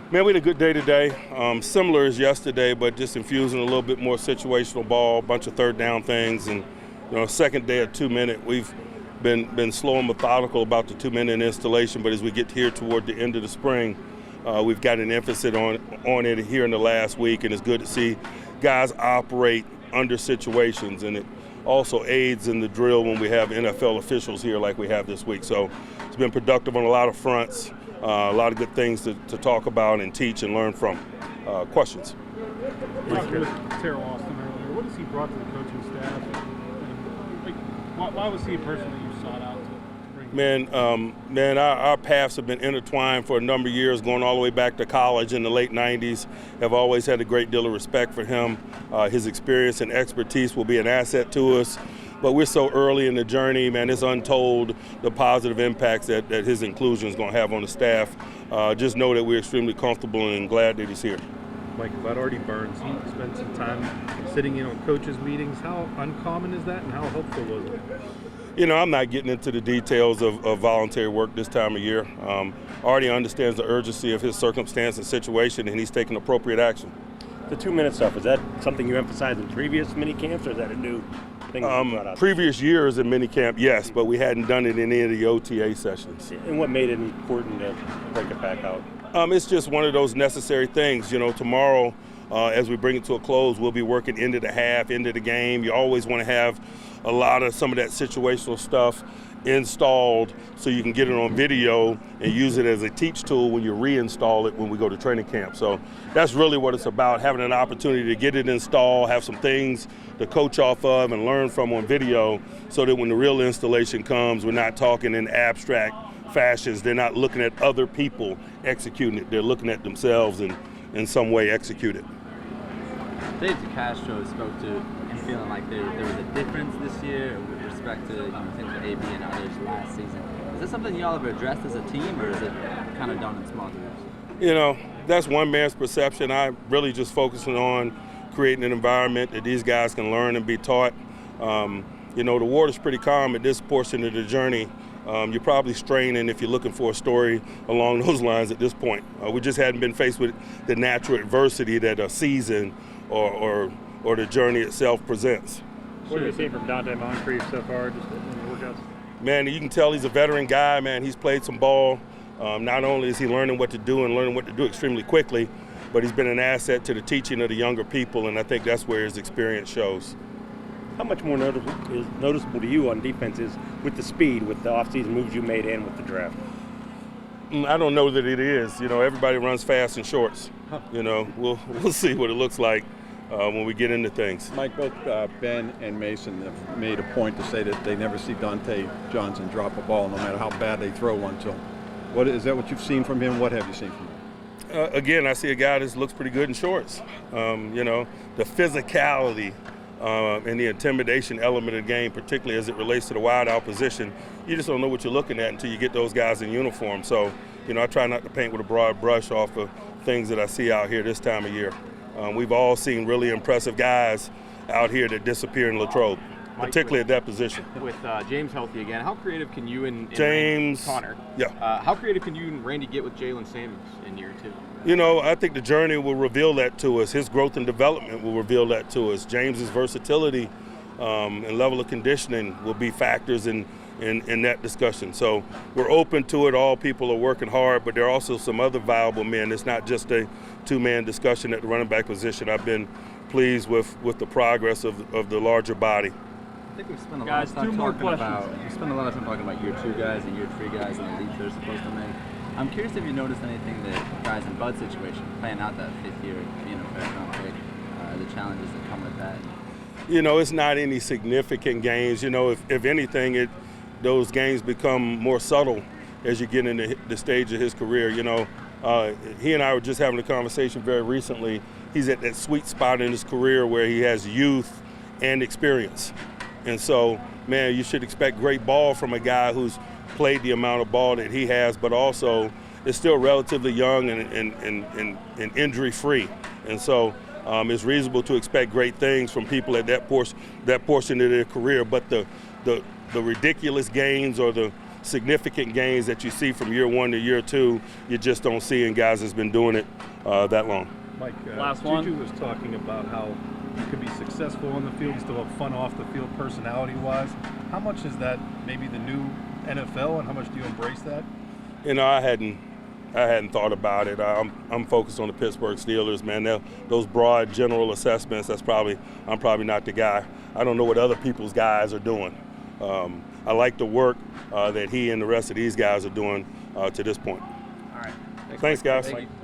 Man, we had a good day today. Similar as yesterday, but just infusing a little bit more situational ball, a bunch of third down things, and second day of 2-minute. We've been slow and methodical about the 2-minute installation, but as we get here toward the end of the spring, we've got an emphasis on it here in the last week, and it's good to see guys operate under situations, and it also aids in the drill when we have NFL officials here like we have this week. So it's been productive on a lot of fronts. A lot of good things to talk about and teach and learn from. Questions? Talking with Terrell Austin earlier, what has he brought to the coaching staff? Why was he a person that you sought out to bring? Our paths have been intertwined for a number of years, going all the way back to college in the late 90s. Have always had a great deal of respect for him. His experience and expertise will be an asset to us. But we're so early in the journey, man, it's untold the positive impacts that his inclusion is going to have on the staff. Just know that we're extremely comfortable and glad that he's here. Mike, about Artie Burns, he spent some time sitting in on coaches' meetings. How uncommon is that, and how helpful was it? I'm not getting into the details of voluntary work this time of year. Artie understands the urgency of his circumstance and situation, and he's taking appropriate action. The 2-minute stuff, is that something you emphasized in previous mini camps, or is that a new thing that you brought up? Previous years in minicamp, yes, but we hadn't done it in any of the OTA sessions. And what made it important to break it back out? It's just one of those necessary things. Tomorrow, as we bring it to a close, we'll be working into the half, into the game. You always want to have a lot of some of that situational stuff installed so you can get it on video and use it as a teach tool when you reinstall it when we go to training camp. So that's really what it's about, having an opportunity to get it installed, have some things to coach off of and learn from on video so that when the real installation comes, we're not talking in abstract fashions. They're not looking at other people executing it. They're looking at themselves and in some way execute it. Dave DeCastro spoke to him feeling like there was a difference this year with respect to things with AB and others last season. Is this something y'all have addressed as a team, or is it kind of done in small groups? That's one man's perception. I'm really just focusing on creating an environment that these guys can learn and be taught. The water's pretty calm at this portion of the journey. You're probably straining if you're looking for a story along those lines at this point. We just hadn't been faced with the natural adversity that a season or the journey itself presents. What have you seen from Dante Moncrief so far, just in the workouts? Man, you can tell he's a veteran guy, man. He's played some ball. Not only is he learning what to do and learning what to do extremely quickly, but he's been an asset to the teaching of the younger people, and I think that's where his experience shows. How much more noticeable to you on defense is with the speed, with the offseason moves you made and with the draft? I don't know that it is. Everybody runs fast in shorts. We'll see what it looks like when we get into things. Mike, both Ben and Mason have made a point to say that they never see Dante Johnson drop a ball, no matter how bad they throw one to him. Is that what you've seen from him? What have you seen from him? Again, I see a guy that looks pretty good in shorts. The physicality and the intimidation element of the game, particularly as it relates to the wide out position, you just don't know what you're looking at until you get those guys in uniform. So, I try not to paint with a broad brush off of things that I see out here this time of year. We've all seen really impressive guys out here that disappear in Latrobe, particularly at that position. With James healthy again, how creative can you and James Connor? Yeah. How creative can you and Randy get with Jalen Samuels in year two? I think the journey will reveal that to us. His growth and development will reveal that to us. James's versatility and level of conditioning will be factors in that discussion. So we're open to it. All people are working hard, but there are also some other viable men. It's not just a two-man discussion at the running back position. I've been pleased with the progress of the larger body. I think we've spent a lot of time talking about year two guys and year three guys and the leaps they're supposed to make. I'm curious if you noticed anything that guys in Bud's situation, playing out that fifth year, being a first-round pick, the challenges that come with that. It's not any significant gains. If anything, those games become more subtle as you get into the stage of his career. He and I were just having a conversation very recently. He's at that sweet spot in his career where he has youth and experience. And so, man, you should expect great ball from a guy who's played the amount of ball that he has, but also is still relatively young and injury-free. And so it's reasonable to expect great things from people at that portion of their career. But the ridiculous gains or the significant gains that you see from year 1 to year 2, you just don't see in guys that's been doing it that long. Mike, Last one. Juju was talking about how you could be successful on the field, you still have fun off the field personality-wise. How much is that maybe the new NFL, and how much do you embrace that? You know, I hadn't thought about it. I'm focused on the Pittsburgh Steelers, man. Those broad general assessments, I'm probably not the guy. I don't know what other people's guys are doing. I like the work that he and the rest of these guys are doing to this point. All right. Thanks, guys. Thank you.